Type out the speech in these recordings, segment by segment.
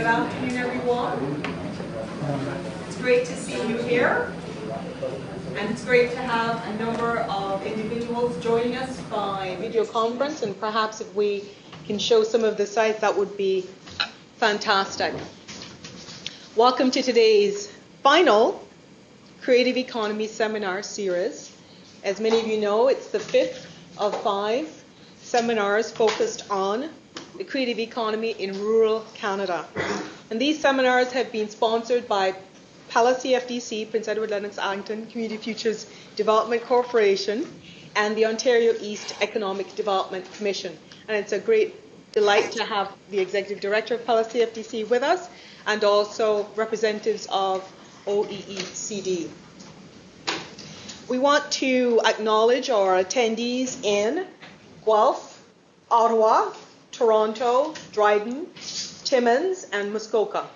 afternoon, everyone. It's great to see you here. And it's great to have a number of individuals joining us by video conference. And perhaps if we can show some of the sites, that would be fantastic. Welcome to today's final Creative Economy Seminar Series. As many of you know, it's the 5th of 5 seminars focused on the creative economy in rural Canada. And these seminars have been sponsored by PALA CFDC, Prince Edward Lennox Addington Community Futures Development Corporation, and the Ontario East Economic Development Commission. And it's a great delight to have the Executive Director of PALA CFDC with us, and also representatives of OEECD. We want to acknowledge our attendees in Guelph, Ottawa, Toronto, Dryden, Timmins, and Muskoka.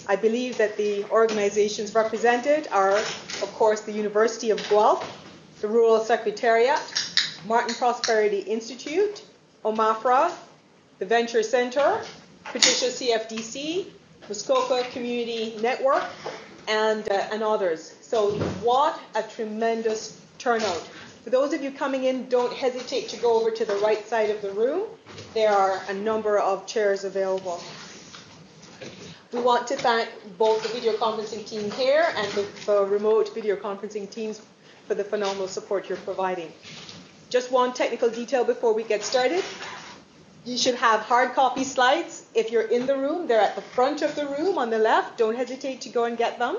I believe that the organizations represented are, of course, the University of Guelph, the Rural Secretariat, Martin Prosperity Institute, OMAFRA, the Venture Center, Patricia CFDC, Muskoka Community Network, and others. So what a tremendous turnout. For those of you coming in, don't hesitate to go over to the right side of the room. There are a number of chairs available. We want to thank both the video conferencing team here and the remote video conferencing teams for the phenomenal support you're providing. Just one technical detail before we get started. You should have hard copy slides. If you're in the room, they're at the front of the room on the left. Don't hesitate to go and get them.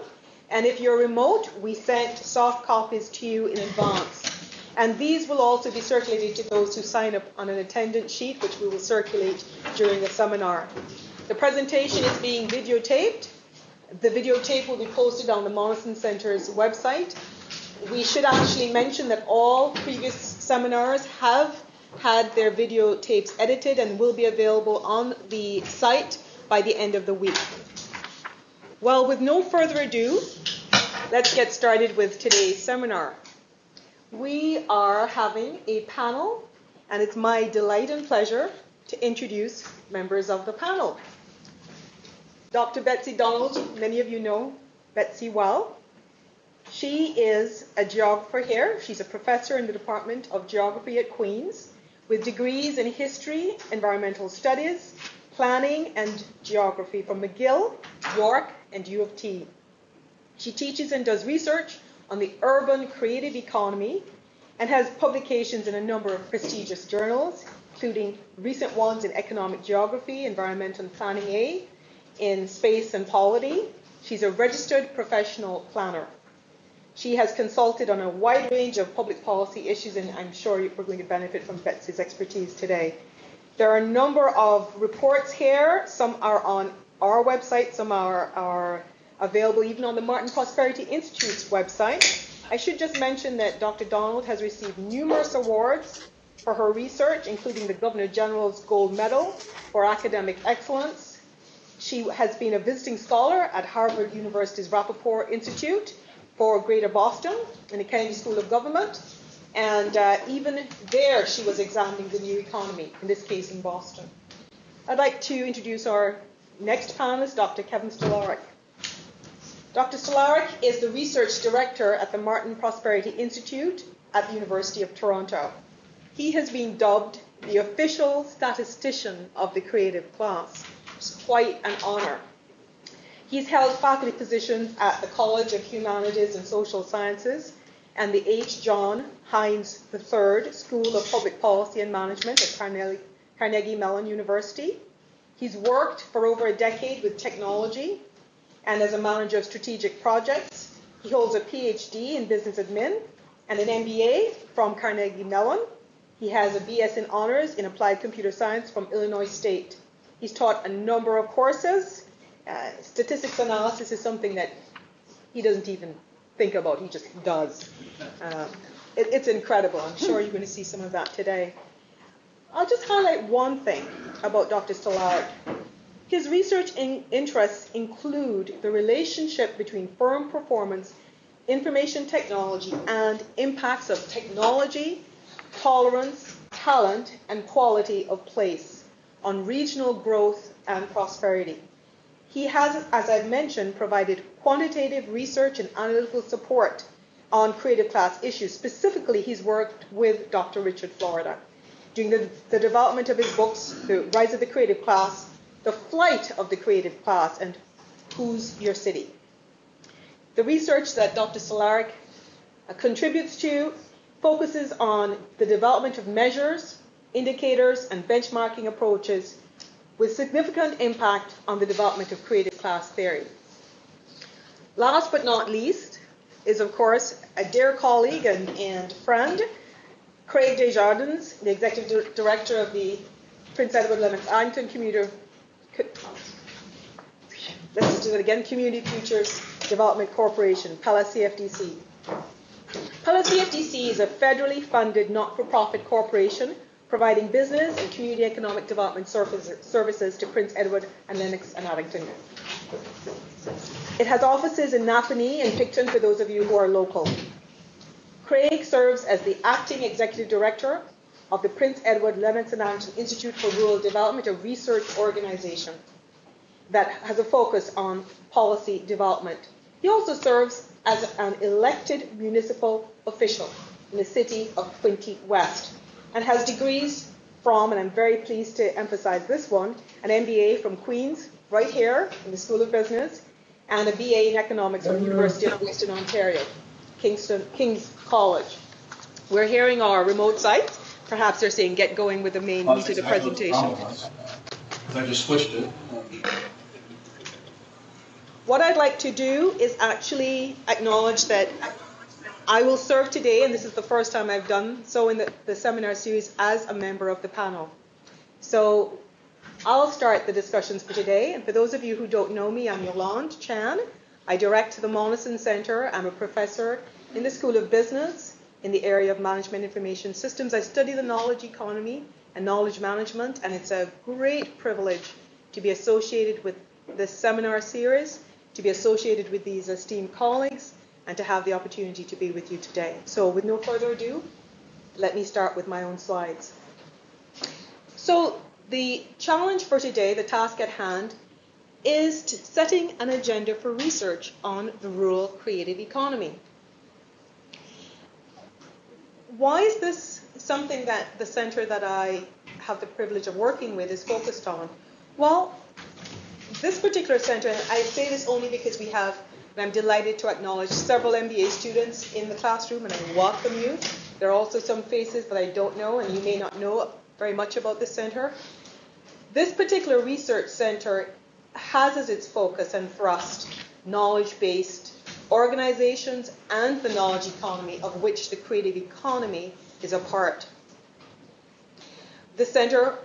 And if you're remote, we sent soft copies to you in advance. And these will also be circulated to those who sign up on an attendance sheet, which we will circulate during the seminar. The presentation is being videotaped. The videotape will be posted on the Monison Centre's website. We should actually mention that all previous seminars have had their videotapes edited and will be available on the site by the end of the week. Well, with no further ado, let's get started with today's seminar. We are having a panel, and it's my delight and pleasure to introduce members of the panel. Dr. Betsy Donald, many of you know Betsy well. She is a geographer here. She's a professor in the Department of Geography at Queen's with degrees in history, environmental studies, planning, and geography from McGill, York, and U of T. She teaches and does research on the urban creative economy and has publications in a number of prestigious journals, including recent ones in Economic Geography, Environmental and Planning A, in Space and Polity. She's a registered professional planner. She has consulted on a wide range of public policy issues, and I'm sure we're going to benefit from Betsy's expertise today. There are a number of reports here. Some are on our website, some are available even on the Martin Prosperity Institute's website. I should just mention that Dr. Donald has received numerous awards for her research, including the Governor General's Gold Medal for Academic Excellence. She has been a visiting scholar at Harvard University's Rappaport Institute for Greater Boston in the Kennedy School of Government. And even there, she was examining the new economy, in this case in Boston. I'd like to introduce our next panelist, Dr. Kevin Stolaric. Dr. Stolaric is the research director at the Martin Prosperity Institute at the University of Toronto. He has been dubbed the official statistician of the creative class. It's quite an honor. He's held faculty positions at the College of Humanities and Social Sciences and the H. John Heinz III School of Public Policy and Management at Carnegie Mellon University. He's worked for over a decade with technology and as a manager of strategic projects. He holds a PhD in business admin and an MBA from Carnegie Mellon. He has a BS in honors in applied computer science from Illinois State. He's taught a number of courses. Statistics analysis is something that he doesn't even think about, he just does. It's incredible. I'm sure you're going to see some of that today. I'll just highlight one thing about Dr. Stolaric. His research interests include the relationship between firm performance, information technology, and impacts of technology, tolerance, talent, and quality of place on regional growth and prosperity. He has, as I've mentioned, provided quantitative research and analytical support on creative class issues. Specifically, he's worked with Dr. Richard Florida during the development of his books, The Rise of the Creative Class, The Flight of the Creative Class, and Who's Your City? The research that Dr. Cehlarik contributes to focuses on the development of measures, indicators, and benchmarking approaches with significant impact on the development of creative class theory. Last but not least is, of course, a dear colleague and friend, Craig Desjardins, the Executive Director of the Prince Edward Lennox-Addington Community Futures Development Corporation, Pella CFDC. Pella CFDC is a federally funded not-for-profit corporation providing business and community economic development services to Prince Edward and Lennox and Addington. It has offices in Napanee and Picton for those of you who are local. Craig serves as the acting executive director of the Prince Edward Lennox and Addington Institute for Rural Development, a research organization that has a focus on policy development. He also serves as an elected municipal official in the city of Quinte West and has degrees from, and I'm very pleased to emphasize this one, an MBA from Queen's, right here in the School of Business, and a BA in Economics from the University of Western Ontario, King's College. We're hearing our remote sites. Perhaps they're saying get going with the main meat of the presentation. I just switched it. What I'd like to do is actually acknowledge that I will serve today, and this is the first time I've done so in the seminar series, as a member of the panel. So I'll start the discussions for today. And for those of you who don't know me, I'm Yolande Chan. I direct the Mollison Center. I'm a professor in the School of Business in the area of Management Information Systems. I study the knowledge economy and knowledge management, and it's a great privilege to be associated with this seminar series, to be associated with these esteemed colleagues, and to have the opportunity to be with you today. So with no further ado, let me start with my own slides. So the challenge for today, the task at hand, is setting an agenda for research on the rural creative economy. Why is this something that the center that I have the privilege of working with is focused on? Well, this particular center, I say this only because we have, and I'm delighted to acknowledge, several MBA students in the classroom, and I welcome you. There are also some faces that I don't know, and you may not know very much about this center. This particular research center has as its focus and thrust knowledge-based organizations and the knowledge economy, of which the creative economy is a part. The center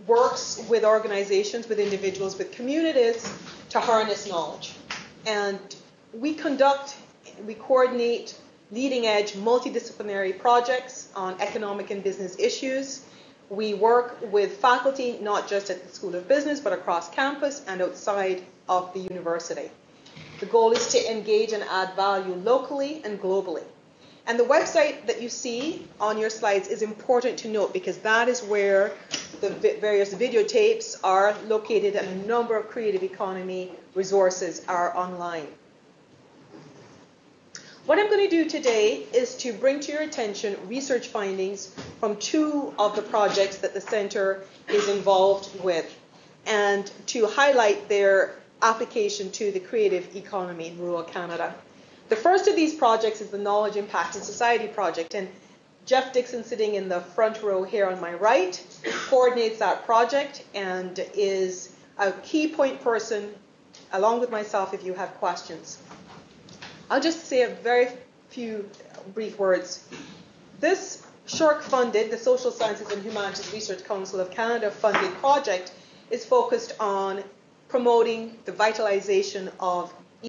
works with organizations, with individuals, with communities to harness knowledge. And we coordinate leading-edge multidisciplinary projects on economic and business issues. We work with faculty, not just at the School of Business, but across campus and outside of the university. The goal is to engage and add value locally and globally. And the website that you see on your slides is important to note, because that is where the various videotapes are located, and a number of creative economy resources are online. What I'm going to do today is to bring to your attention research findings from two of the projects that the center is involved with, and to highlight their application to the creative economy in rural Canada. The first of these projects is the Knowledge Impact in Society project, and Jeff Dixon, sitting in the front row here on my right, coordinates that project and is a key point person, along with myself, if you have questions. I'll just say a very few brief words. This SSHRC-funded, the Social Sciences and Humanities Research Council of Canada funded project, is focused on promoting the vitalization of